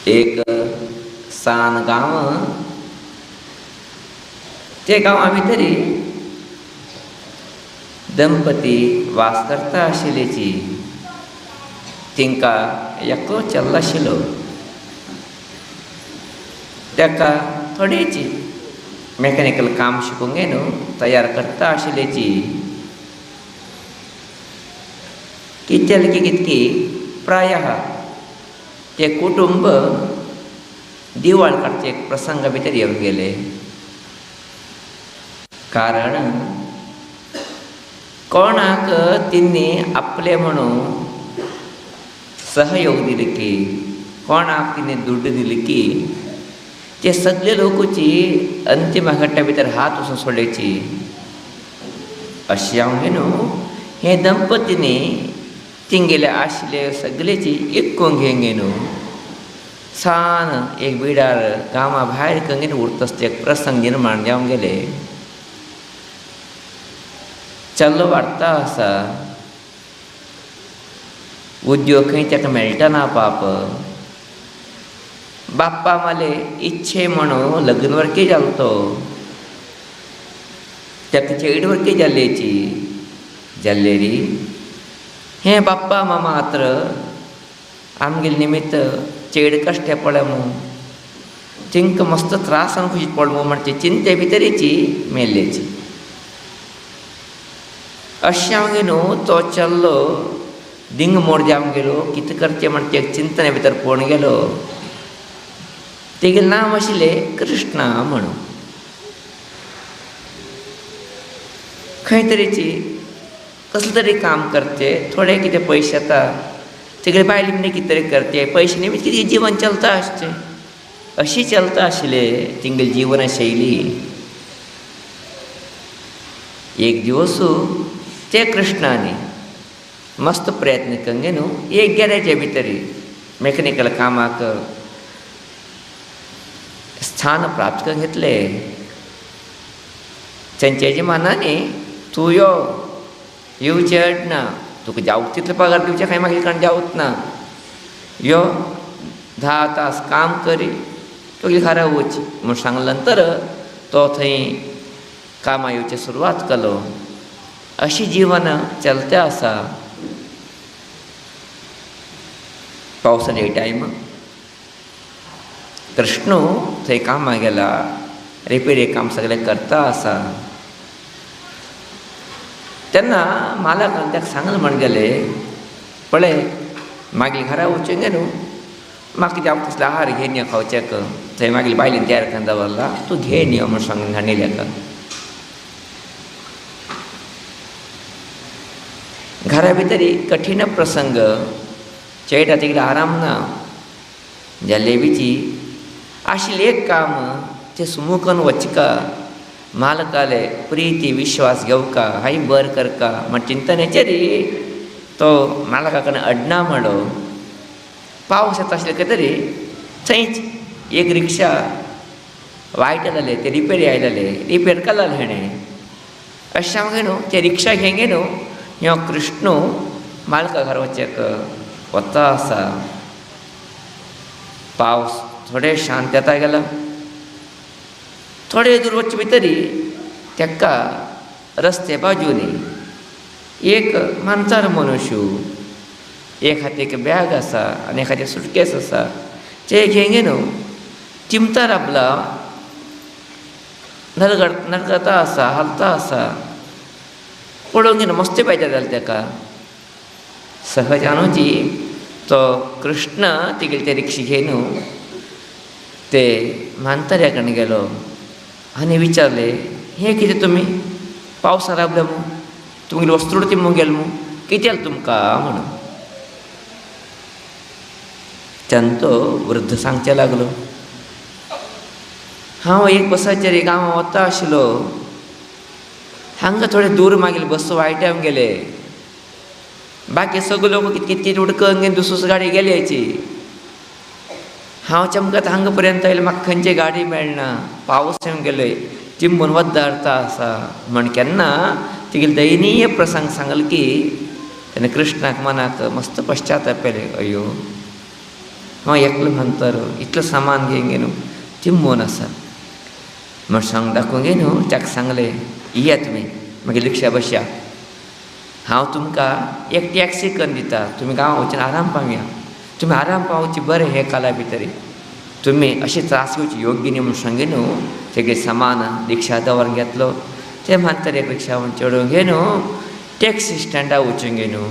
एक सान गांव, ते गांवा भितरी दंपती वास करता आशिल्लीची. तिंका एकलो चल्लो आशिल्लो. ताका थोडीची मॅकॅनिकल काम शिकूंक न्हू तयार करता आशिल्लीची. कितें जालें की कितकी प्रायः ते कुटुंब दिवाळ काडचे एक प्रसंगा भितर येवन गेले. कारण कोणाक तिनी आपले म्हणून सहयोग दिले की, कोणाक तिने दुड्ड दिली की ते सगळे लोकूची अंतीम घट्टा भितर हात वचून सोडल्याची. अशी हांव न्हू हे दंपतींनी तिंगेले आशिल्ले सगळेची एकूंक घेवन न्हू सान एक बिडार गांवा भायर कंगेन उरता एक प्रसंग निर्माण जावन गेले. चल्लो वाडटा आसा, उद्योग खंय ताका मेळटना पाप. बाप्पा माले इच्छे म्हणून लग्न वर्की जालो तो. ताका चेड वर्की जाल्लेची. जाल्लेरी हे बाप्पा मामा मात्र आमगेले निमित्त चेड कश्ट पडमू, तिंका मस्त त्रास अनुभूशीत पडमू म्हणचे चिंते भितरीची मेल्लेची. अशें हांव न्हू तो चल्लो दिंग मोड जावन गेलो. कितें करचें म्हण ते चिंतने भितर पळोवन गेलो. तेगेलें नांव आशिल्लें कृष्णा म्हणून. खंय तरेची कसलें तरी काम करचें, थोडे कितें पयशे येता, तेगेले बायले म्हणजे कितें तरी करचें, पयशे निमित्त कितें जिवन चलता आसचें. अशी चलता आशिल्लें तिंगेली जिवन शैली. एक दिवसू ते कृष्णानी मस्त प्रयत्न कंगे न्हू एक गॅरेजा भितरी मॅकॅनिकल कामाक स्थान प्राप्त करून घेतले. तांच्या यजमानांनी तूं यो येवचें अडना, तुका जावं तितलो पगार दिवचे खंय मागीर कारण जावच ना. यो 10 तास काम करी, तुगे घरा वच म्हूण सांगले नंतर तो थंय कामां येवची सुरवात केलो. अशी जीवन चलते आसा. पावसाचे टायम कृष्णू थंय कामां गेला, रिपेरी काम सगळें करता आसा. तेन्ना मालकान ताका सांगलें म्हण गेले, पळय मागीर घरा वचूंक गे न्हू, म्हाका जावं तसलें आहार घेवन यो खावचेक, थंय मागीर बायलेन तयार करून दवरला, तूं घेवन यो म्हूण सांगून हाडले ताका. घरा भितर कठीण प्रसंग, चेडा तिकडे आराम ना. जलेबीची आशिल्लें एक काम तें सुमूकन वचका, मालकाले प्रिती विश्वास घेवका, हाय बर करका म्हण चिंतनेचेरी तो मालका कडेन अडना म्हणलो. पावस येता आसले खंय तरी थंयच एक रिक्षा वायट जालें, ते रिपेरी आयलेलें, रिपेर केलें हेणें. अशें हांव न्हू ते रिक्षा घेवन गे न्हू ह्यो कृष्णू मालका घरा वचेक वता आसा. पावस थोडे शांत येता गेला. थोडे दूर वचे भितरी ताका रस्ते बाजूनी एक मानसार मनुश्य, एक हातीक एक बॅग आसा आनी एक हातीक सुटकेस आसा, ते घेवन गे न्हू चिमटा राबला, नरगता आसा, हालता आसा. पळोवंक गे न्हू मस्ती पायता जालें ताका. सहजानूची तो कृष्ण तिगेले ते रिक्षा घेवन ते मानतऱ्या कडेन गेलो आनी विचारलें, हें कितें तुमी पावसा राबल्या मू, तुमगेली वस्त्र ती मू गेल मू, कितें जालें तुमकां म्हणून. तेन्ना तो वृद्ध सांगचे लागलो, हांव एक बसाचेर गांवां वता आशिल्लो, हांगा थोडे दूर मागीर बस वायट्यान गेले, बाकी सगळे लोक कितें कितें उडकन घेवन दुसरी गाडी गेल्याची. हांव चमकत हांगा पर्यंत येयलें, म्हाका खंयची गाडी मेळना, पावस येवन गेलोय, चिंबून वद्दारता आसा म्हण केन्ना तिगेले दयनीय प्रसंग सांगलो की तेन्ना कृष्णाक मनाक मस्त पश्चाताप येलें. अयो हांव एकलो म्हांतर इतलो सामान घेवन गे न्हू चिंबून आसा म्हण सांग दाखोवंक गे न्हू ताका सांगलें या तुमी मागीर रिक्षा बसया हांव तुमकां एक टॅक्सी करून दिता तुमी गांवां वचून आराम पावया तुमी आराम पावची बरें हे काला भितर तुमी अशे त्रास घेवचे योग्य न्ही म्हूण सांगे न्हू तेगे सामान रिक्षा दवरून घेतलो ते म्हांतर एक रिक्षावन चडोवंक गे न्हू टॅक्सी स्टँडार वचूंक गे न्हू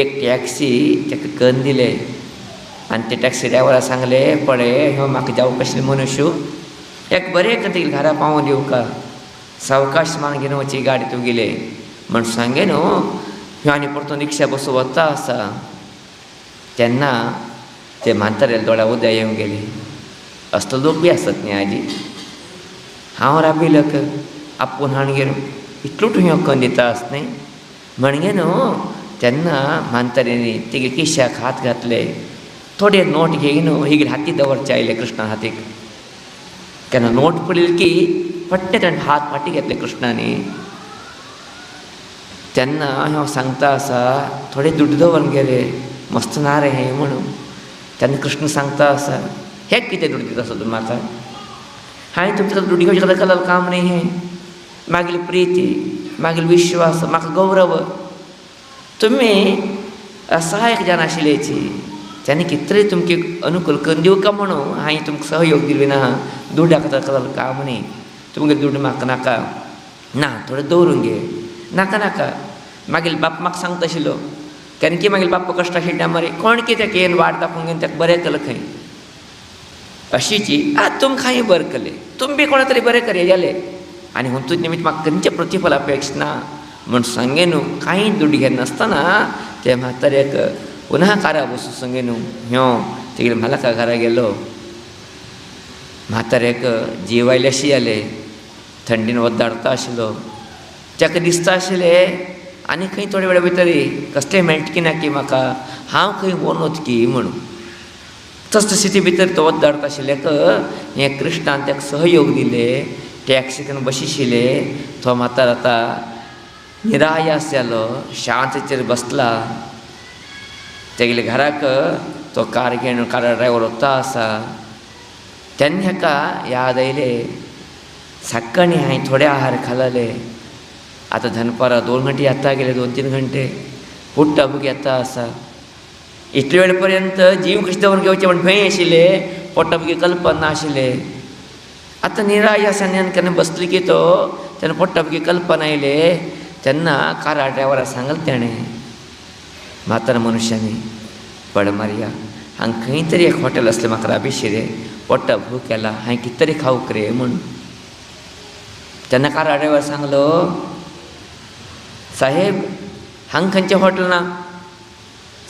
एक टॅक्सी ताका करून दिले आनी ते टॅक्सी ड्रायव्हराक सांगलें पळय हो म्हाका जावं कसलें मनुश्य एक बरें करून घरा पावोवन दिवं सावकाश मान घेवन वची गाडी तुगेले म्हण सांगे न्हू ह्यो आनी परतून रिक्षा बसून वता आसा तेन्ना ते म्हातारे दोळ्या उदय येवंक गेली असलो लोक बी आसत न्ही आजी हांव राबिलक आपूण हाण घेवन इतलो ह्यो करून दिता आस न्ही म्हणगे न्हू तेन्ना म्हातारेनी तेगे किशाक हात घातले थोडे नोट घेयन हिगेर हाती दवरचे आयले कृष्णान हातीक केन्ना नोट पडली की फट्टे ताणें हात फाटी घेतले कृष्णानी तेन्ना हांव सांगता आसा थोडे दुड्ड दवरून गेले मस्त ना रे हें म्हणून तेन्ना कृष्ण सांगता आसा हे कितें दुड्ड दिता आसा तूं म्हाका हांवें तुमच्या दुड्ड घेवचे केलें काम न्ही हें मागीर प्रिती मागीर विश्वास म्हाका गौरव तुमी सहायक जावन आशिल्लेची तेन्ना कितें तरी तुमचे अनुकूल करून दिवं म्हणून हांवें तुमकां सहयोग दिलो ना दुड्डा खातीर काम न्ही तुमगे दुड्ड म्हाका नाका ना थोडें दवरून घे नाका नाका मागीर बाप म्हाका सांगता आशिल्लो केन्ना की मागीर बाप कश्ट आशिल्ले मरे कोण कितें केन वाट दाखोवन घेवन ताका बरें केलें खंय अशीची तुमकांय बरें केलें तुमी बी कोणा तरी बरें करे जालें आनी हातूंत निमित्त म्हाका खंयचें प्रतिफल अपेक्षा ना म्हूण सांगे न्हू कांय दुड्ड घेन नासतना ते म्हाताऱ्याक पुनः कारा बसूं सांगे न्हू ह्यो तेगेले मालका घरा गेलो म्हाताऱ्याक जीव आयल्याशी जाले थंडीन वद्दाडता आशिल्लो ताका दिसता आशिल्लें आनी खंय थोडे वेळा भितर कसलें मेळटकी ना की म्हाका हांव खंय व्हरून वचकी म्हणून तसले स्थिती भितर तो वद्दाडता आशिल्ल्याक हें कृष्णान ताका सहयोग दिले टॅक्सीक बशिशिले तो म्हातारो आतां निरायास जालो शांततेचेर बसला तेगेले घराक तो कार घेवन कार ड्रायव्हर वता आसा तेन्ना हाका याद आयले सकाळीं हांवें थोडे आहार खाल्ले आतां दनपारां 2 घंटे येता गेले 2-3 घंटे उठ्ठा बूक येता आसा इतले वेळ पर्यंत जीव कशें दवरून घेवचें म्हण खंय आशिल्ले पोटा बूक कल्पना नाशिल्ले आतां निरायासांनी केन्ना बसली की तो तेन्ना पोटा बूक कल्पना आयले तेन्ना कारा ड्रायव्हराक सांगलें तेणें म्हाताऱ्या मनशांनी पड मारया हांगा खंय तरी एक हॉटेल आसलें म्हाका राबिशी रे पोटा भूक केला हांवें कितें तरी खावंक रे म्हूण तेन्ना कारा ड्रायव्हर सांगलो साहेब हांगा खंयचें हॉटेल ना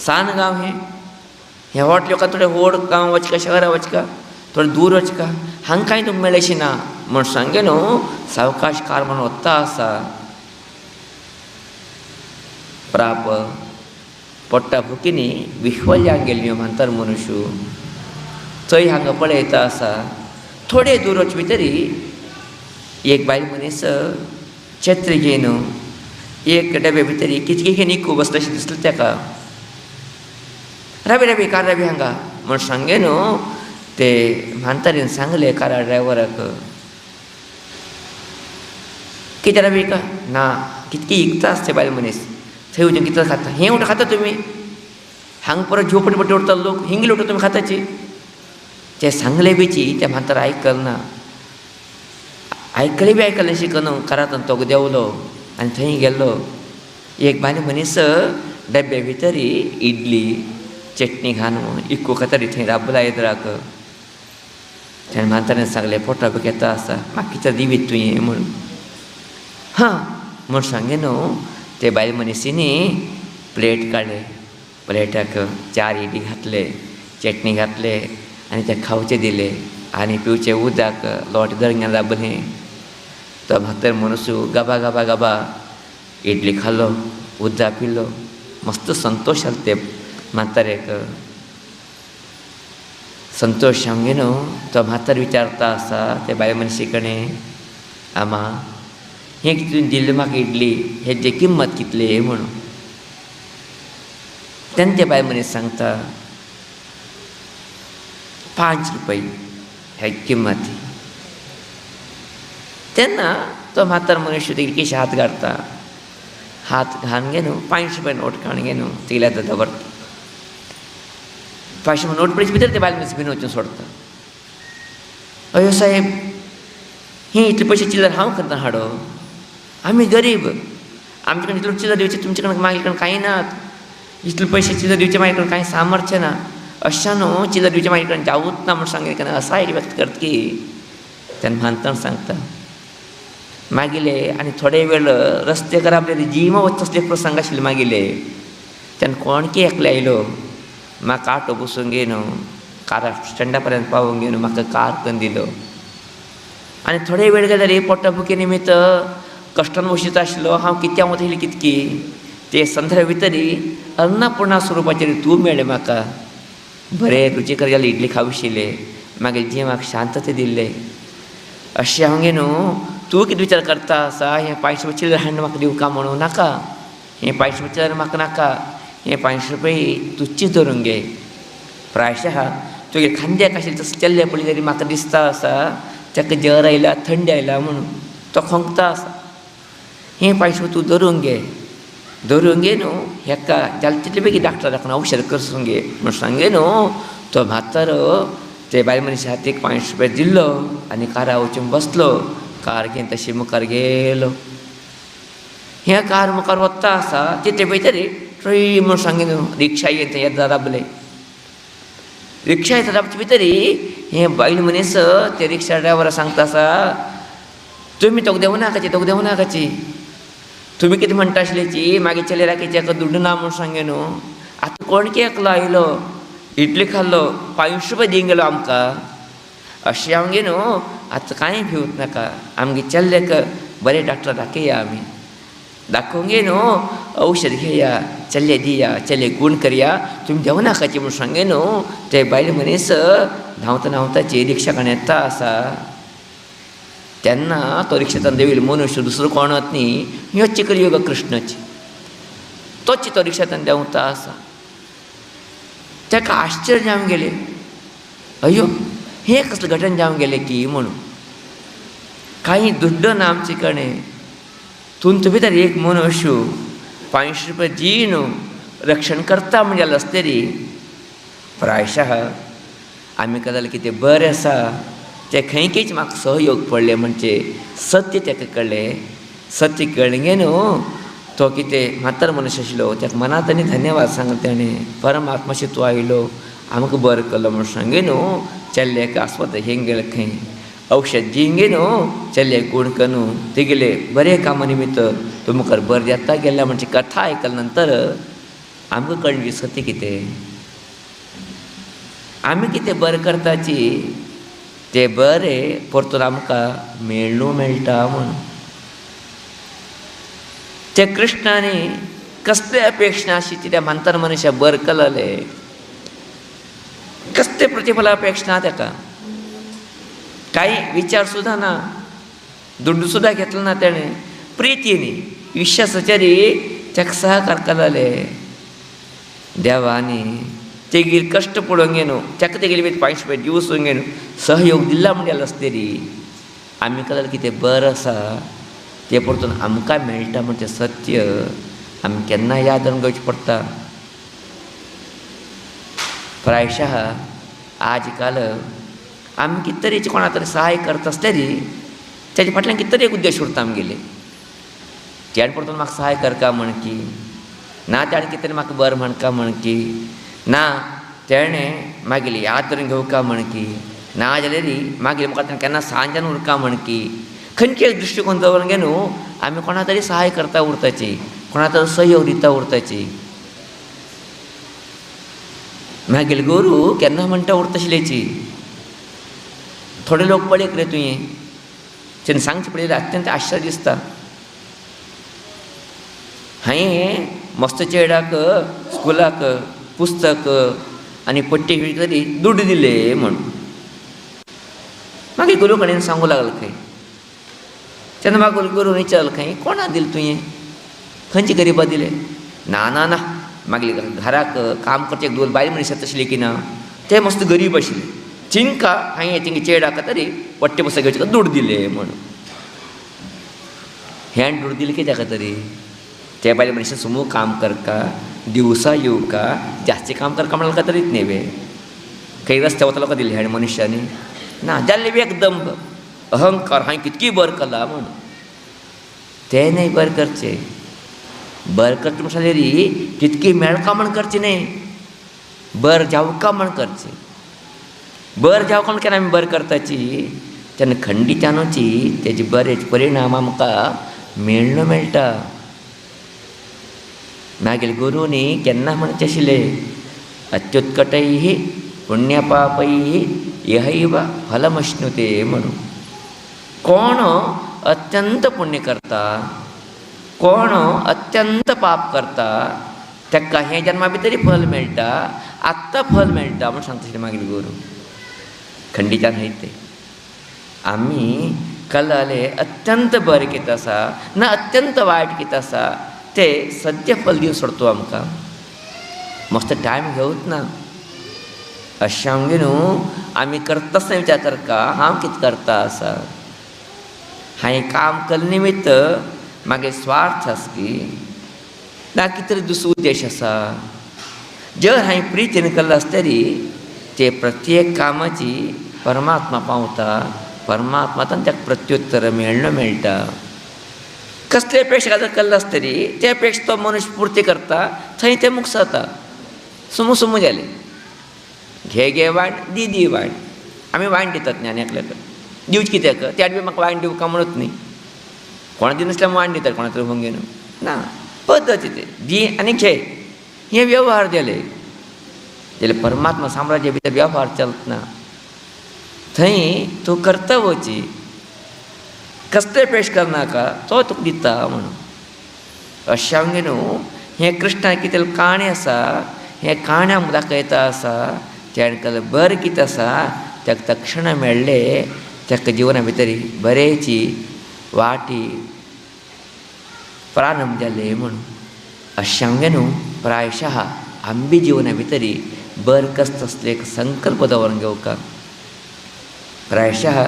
सान गांव हें हॉटेल का थोडें व्हड गांव वचका शहरा वचका थोडें दूर वचका हांगा कांय तुमकां मेळची ना म्हूण सांगे न्हू सावकाश कार म्हणून वता आसा प्राप पोट्टा भुकीनी विश्वल्याक गेल्ल्यो म्हातार मनुश्य थंय हांगा पळयता आसा थोडे दूर वच भितरी एक बायल मनीस छत्री घेवन एक डबे भितरी कितके घेवन इकू बसता अशें दिसलें ताका राबी राबी कार राबी हांगा म्हूण सांगे न्हू ते म्हातारीन सांगलें कारा ड्रायव्हराक कितें राबी का ना कितकी इकता आसता बायल मनीस थंय वचून कितें खाता हें उठून खाता तुमी हांगा परत झोपडी पट्टी उरता लोक हिंगी उठून तुमी खाताची ते सांगले बिची त्या म्हातार आयकल ना आयकले बी आयकलें शिकन कारांत तो देंवलो आनी थंय गेल्लो एक बायल मनीस डब्या भितर इडली चटणी घालून इक्को खातारी थंय राबला येद्राक तेणें म्हातारेन सांगलें पोटा बूक येता आसा म्हाका कितें दिवीत तुवें म्हणून हां म्हूण सांगे न्हू ते बायल मनीसीनी प्लेट काडले प्लेटाक 4 इडली घातले चटणी घातले आनी ते खावचे दिले आनी पिवचे उदक लोट दरग्यान राबलें तो म्हातार मनुस गबा गबा गबा इडली खाल्लो उदक पिल्लो मस्त संतोश जालो ते म्हातारेक संतोश सांगे न्हू तो म्हातार विचारता आसा ते बायल मनशी कडेन आमा हें कितें दिल्लें म्हाका इडली हेजी किंमत कितली म्हणून तेन्ना ते बायल मनीस सांगता ₹5 ह्या किंमत. तेन्ना तो म्हातार मनुश्य तेगे केशी हात घालता, हात घालून घे न्हू ₹5 नोट काडून घे न्हू तेगेल्या दवरता. ₹5 नोट पडचे भितर ते बायल मनीस बीन वचून सोडता. अयो साहेब, ही इतले पयशे चिल्लर हांव खंयच्यान हाडो? आमी गरीब, आमचे कडेन इतलो चिल्लर दिवचे, तुमचे कडेन म्हाजे कडेन कांय नात. इतले पयशे चिल्लर दिवचे म्हाजे कडेन कांय सामर्थ्य ना. अशें न्हू चिल्लर दिवचे म्हाजे कडेन जावूच ना म्हूण सांगितलें. असा एक व्यक्त करता की तेन्ना म्हातार सांगता. मागिले आनी थोडे वेळ रस्त्याकार आपले जिमा वचता असले प्रसंग आशिल्ले मागिले. तेन्ना कोणकी एकलो आयलो, म्हाका ऑटो बसून घे न्हू, कार स्टँडा पर्यंत पावोवंक घे न्हू, म्हाका कार करून दिलो. आनी थोडे वेळ गेल्यार पोटाबुकी निमित्त कश्टान वशीत आशिल्लो हांव कित्याक वतली कितकी ते संदर्भ भितरी अन्नपूर्णा स्वरुपाचेर तूं मेळ्ळें म्हाका. बरें रुचीकर जालें, इडली खावशिल्ले, मागीर जिवाक शांतता दिल्ले. अशें हांव घे न्हू, तूं कितें विचार करता आसा हें ₹5 चिल्लर हाडून म्हाका दिवका म्हणून? नाका, हें ₹5 चिल्लर म्हाका नाका. हें ₹5 तुच्ची धरून घे. प्रायशः तुगे खांद्याक आशिल्लें तसो चल्ले पळय तरी म्हाका दिसता आसा ताका जर आयला, थंडी आयला म्हणून तो खोंकता आसा. हें ₹5 तूं धरून घे, धरून घे न्हू. हेका जालें तितले बेगीन डॉक्टरा दाखोवन औषध करसून घे म्हूण सांगे न्हू. तो म्हातारो ते बायल मनीस हातीक ₹5 दिल्लो आनी कारा वचून बसलो. कार घेवन तशी मुखार गेलो. हें कार मुखार वता आसा तितले भितर ट्रई म्हूण सांगे न्हू रिक्षा येता दाबले. रिक्षा येता दाबचे भितरी हें बायल मनीस ते रिक्षा ड्रायव्हरा सांगता आसा, तुमी तोक देंव नाकाची, तोक देंव नाकाची. तुमी कितें म्हणटा आशिल्लेची मागीर चले राखीचे हाका दुड्ड ना म्हूण सांगे न्हू. आतां कोणकी एकलो आयलो, इडली खाल्लो, ₹5 दिवंक गेलो आमकां. अशें हांव घे न्हू, आतां कांय भिवूंक नाका. आमगे चल्लेक बरें डॉक्टर दाखया, आमी दाखोवंक घे न्हू, औषध घेया, चल्ले दिया, चल्ले गूण करया, तुमी देंव नाकाची म्हूण सांगे न्हू. ते बायल मनीस धांवता धांवताची रिक्षा कडेन येता आसा. तेन्ना तो रिक्षेंतल्यान देंवयलो मनुश्य दुसरो कोणत न्ही, ह्योच कलियुग कृष्णाची. तोच तो रिक्षेंतल्यान देंवता आसा. ताका आश्चर्य जावन गेलें, अयो हें कसलें घटन जावन गेलें की म्हणून. कांय दुड्ड ना आमचे कडेन, तुमचे भितर एक मनुश्य ₹5 दी न्हू रक्षण करता म्हणजे जालें आसतरी प्रायशः आमी कळलें की तें बरें आसा. ते खंयकीच म्हाका सहयोग पडले म्हणजे सत्य ताका कळ्ळें. सत्य कळ्ळें गे न्हू, तो कितें म्हातार मनीस आशिल्लो ताका मनांत आनी धन्यवाद सांगले ताणें. परमात्माशी तूं आयलो, आमकां बरें केलो म्हूण सांगे न्हू. चल्ल्याक आस्पत्रेक घेवन गेले, खंय औषध दिवंक गे न्हू, चल्ल्याक गूण कर न्हू. तेगेले बरें कामा निमित्त तूं मुखार बरें येता गेल्या म्हणजे कथा आयकल्या नंतर आमकां कळ्ळें सत्य कितें. आमी कितें बरें करताची तें बरें परतून आमकां मेळूं मेळटा म्हणून. ते कृष्णानी कसले अपेक्षा नाशिल्ली त्या म्हातार मनशाक बरें केलेलें. कसले प्रतिफला अपेक्षा ना ताका, कांय विचार सुद्दां ना, दुड्ड सुद्दां घेतलो ना तेणें. प्रितीनी विश्वासाच्यारी ताका सहकार केलेलें. देवानी तेगेर कश्ट पडोवंक घे न्हू, ताका तेगेले ₹5 दिवसूंक घे न्हू, सहयोग दिला म्हणजे जालें आसतरी आमी कळलें की तें बरें आसा. तें परतून आमकां मेळटा म्हणजे सत्य आमी केन्ना याद दवरून घेवचें पडटा. प्रायशः आज काल आमी कितें तरेचें कोणा तरी सहाय करता आसतरी तेजे फाटल्यान कितें तरी एक उद्देश उरता आमगेले. तेणे परतून म्हाका सहाय करता म्हण की ना, तेणे कितें तरी म्हाका बरें म्हणका म्हण की ना, तेणें मागीर याद धरून घेवका म्हण की ना, जाल्यार मागीर म्हाका तेणें केन्ना सांजान उरका म्हण की खंयचे दृश्टीकोन दवरून घे न्हू. आमी कोणा तरी सहाय करता उरताची, कोणा तरी सहयोग दिता उरताची. मागीर गोरू केन्ना म्हणटा उरता आशिल्लेची. थोडे लोक पळयत रे तुवें, तेणें सांगचें पळयलें अत्यंत आश्चर्य दिसता. हांवें मस्त चेडाक स्कुलाक पुस्तक आनी पट्टी तरी दुड्ड दिले म्हूण. मागीर गुरू कडेन सांगूं लागलो खंय. तेन्ना म्हाका गुरून विचारलो खंय कोणा दिलें तुवें, खंयचे गरिबा दिले. ना ना ना, मागीर घराक काम करचे 2 बायल मनीस आशिल्ली की ना, ते मस्त गरीब आशिल्ले. चिंका हांवें तिंगे चेड हाका तरी वट्टे बसा घेवचे दूड दिले म्हणून. हें दूड दिलें कित्याक तरी ते बायल मनशां समूह काम करका दिवसा येवका जास्ती काम करका म्हणून तरीच न्ही वे. खंय रस्त्यार वतालो का दिले हेण मनशांनी ना जाल्ले बी एकदम अहंकार हांवें कितकी बर केला म्हणून. तें न्हय बर करचें. बर करचें म्हणल्यार री कितकी मेळका म्हण करचें न्हय, बर जावका म्हण करचें. बर जावका म्हण केन्ना आमी बर करताची तेन्ना खंडितानूची तेजे बरे परिणाम आमकां मेळटा. मागीर गुरूनी केन्ना म्हणचें आशिल्लें अत्युत्कटैः पुण्यपापैः यहैव फलमश्नुते म्हणून. कोण अत्यंत पुण्य करता, कोण अत्यंत पाप करता ताका हे जन्मा भितर फल मेळटा, आत्तां फल मेळटा म्हूण सांगता आशिल्लें मागीर गुरू. खंडितान हय ते आमी कळलें अत्यंत बरें कितें आसा ना अत्यंत वायट कितें आसा तें सद्य फल दिवन सोडतो आमकां. मस्त टायम घेवच ना. अशें आमगे न्हू आमी करता आसतना विचार करता हांव कितें करता आसा. हांवें काम केले निमित्त मागे स्वार्थ आसा की ना कितें तरी दुसरो उद्देश आसा. जर हांवें प्रितीन केल्लो आसतरी ते प्रत्येक कामाची परमात्मा पावता, परमात्मांतल्यान ताका प्रत्युत्तर मेळटा. कसले पेक्षा जर केल्लो आसतरी ते पेक्षा तो मनुश्य पुर्ती करता थंय तें मुक्त जाता. समू जालें घे वायन दी वायन. आमी वायन दितात न्ही आनी एकल्याक दिवचें कित्याक त्या बी म्हाका वायन दिवका म्हणूच न्ही. कोणा दिनासल्यार वायन दितात कोणा तरी होंगेन ना. पद्दती ते दी आनी घे हे वेव्हार जाले. जाल्यार परमात्मा साम्राज्या भितर वेव्हार चलतना थंय तूं करता वची कसले पेश करनाका तो तुका दिता म्हणून. अशें आमगे न्हू हें कृष्णान कितें काणी आसा हें काणी आमकां दाखयता आसा तेणें केलें बरें कितें आसा ताका तक्षण मेळ्ळें. ताका जिवना भितर बरेची वाटी प्रारंभ जाले म्हणून. अशें आमगे न्हू प्रायशः आमी जिवना भितर बर कसत असले एक संकल्प दवरून घेवका. प्रायशः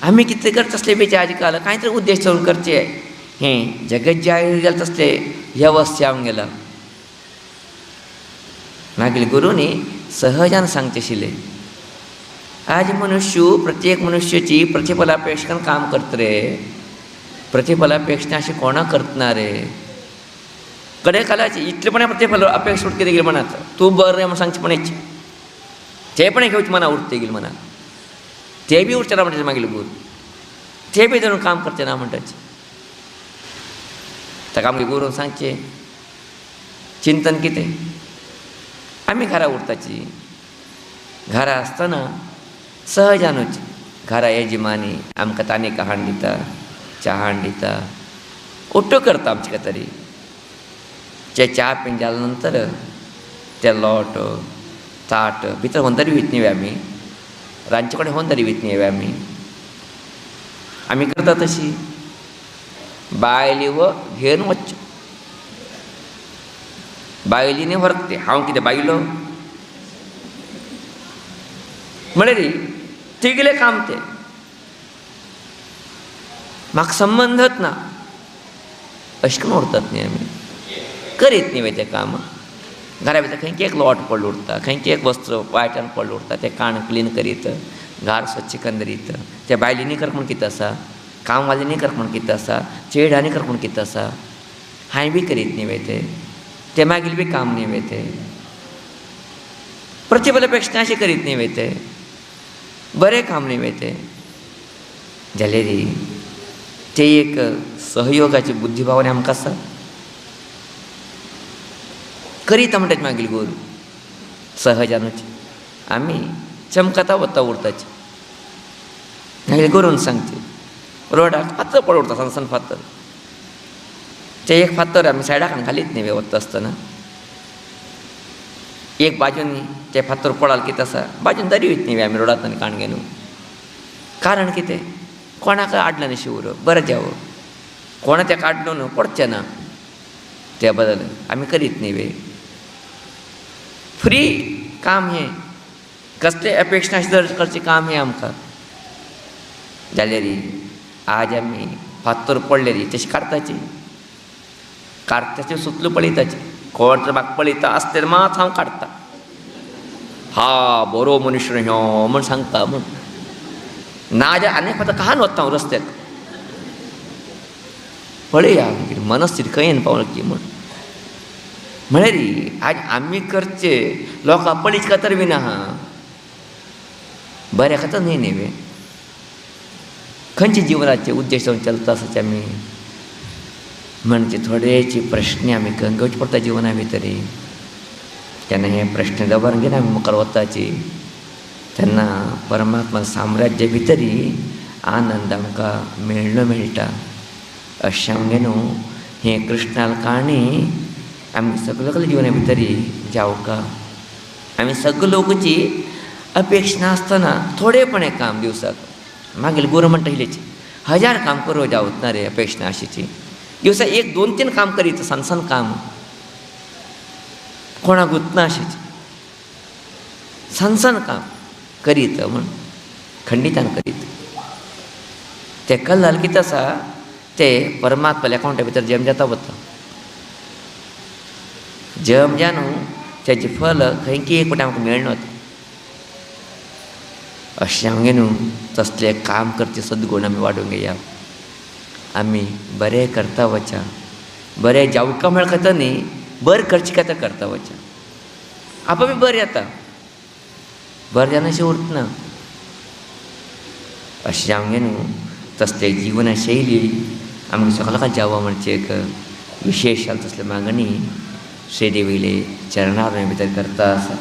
आमी कितें करता असले बेचे आज काल कांय तरी उद्देश दवरून करचे. हें जगत जाहीर जालें तसले ह्या वस्ती आमगेला. मागीर गुरूनी सहजान सांगचें आशिल्लें आज मनुष्य प्रत्येक मनुष्याची प्रतिफलापेक्षा काम करता रे. प्रतिफलापेक्षा अशें कोणा करतना रे. कडे कालाची इतलेपणे प्रतिफल अपेक्षा उरते गेली मनात. तूं बरें म्हण सांगचें पणेच ते पण घेवचें मना उरते गेली मनात. ते बी उरचे ना म्हणटाचे मागीर गुरू. ते बी धरून काम करचें ना म्हणटाचे. ताका आमगे गुरून सांगचें चिंतन कितें. आमी घरा उरताची घरा आसतना सहजानूच घरा येजमानी आमकां तांनीक हाड दिता, च्या हाड दिता, ओट्यो करता आमचे कितें तरी. जे च्या पिवन जाले नंतर ते लोट ताट भितर व्हरून तरी वयत न्ही आमी. रांदचे कडेन व्हरून तरी वयत न्ही आमी करता तशी. बायली व घेवन वच्चो. बायलीनी व्हरता ते हांव कितें बायलो म्हळ्यार तिगेलें काम तें म्हाका संबंदच ना अशें करून उरतात न्ही आमी. करीत न्ही तें काम. घरा भितर खंय एक लोट पडलो उरता, खंय एक वस्त्र वायटान पडलो उरता तें काण क्लीन करीत, घर स्वच्छ करीत. ते बायलींनी करप म्हूण कितें आसा, कामवालींनी करप म्हूण कितें आसा, चेडांनी करप म्हूण कितें आसा. हांवें बी करीत न्ही ते मागीर बी काम न्ही ते. प्रतिफलापेक्षा अशें करीत न्ही ते बरें काम न्ही ते. जाल्यार ते एक सहयोगाची बुद्धीभावना आमकां आसा. करीता म्हणटात मागीर गोरू सहजानूच आमी चमकता वता उरताची. मागीर गोरून सांगचे रोडाक फातर पड उरता सन फातर. ते एक फातर आमी सायडाक घालीत न्ही वता आसतना एक बाजून ते फातर पडाल कितें आसा बाजून दरी वयत न्ही आमी रोडांतल्यान काणगेन. कारण कितें कोणाक आडलें न्ही शिवरप बरें जावं. कोणा तें काडलो न्हू पडचें ना. त्या बदल आमी करीत न्ही फ्री काम हें कसले अपेक्षा अशें जर करचें काम हें आमकां जाल्यार आज आमी फातर पडले री तशें काडटाची काडटाचें सुतलो पळयताचें कोण जर म्हाका पळयता आसल्यार मात हांव काडटा हा बरो मनीस रे ह्यो म्हूण सांगता म्हूण नाजाल्यार आनीक फावता कान वता हांव रस्त्याक पळया कितें मनस्थिती खंय पावला की म्हूण म्हळ्यार आज आमी करचे लोकां पळयत खातर बीन आहा बऱ्या खातर न्ही न्ही खंयचे जिवनाचे उद्देश जावन चलता आसाचे आमी म्हणजे थोडेचे प्रश्न आमी घेवचे पडटा जिवना भितर तेन्ना हे प्रश्न जबान घेवन आमी मुखार वताची तेन्ना परमात्मा साम्राज्या भितर आनंद आमकां मेळटा अशें आमगे न्हू हें कृष्णाल काणी आमी सगळे जिवना भितर जावका आमी सगळे लोकांची अपेक्षा नासतना थोडेपणे काम दिवसाक मागीर गुरू म्हणटा इल्लेची 1000 काम करूं जावत ना रे अपेक्षा अशीची दिवसा 1, 2, 3 काम करीत सान काम कोणाक गुतना अशेंच सान काम करीत म्हण खंडितान करीत तेका लागून कितें आसा ते परमात्म्याल्या अकावंटा भितर जम जाता वता जम जावन तेजें फल खंयकी एक फावटी आमकां मेळना अशें आमगे न्हू तसलें काम करचे सद्गुण आमी वाडोवंक घेया आमी बरें करता वचा बरें जावका म्हळ्या खातीर न्ही बरें करचे खातीर करता वचा आप आमी बरें जाता बरें जावन अशें उरतना अशें आमगे न्हू तसले जिवना शैली आमकां सगळ्यांक जावं म्हणचे एक विशेश तसले मागणी श्रीदेवीले चरणावळी भितर करता आसा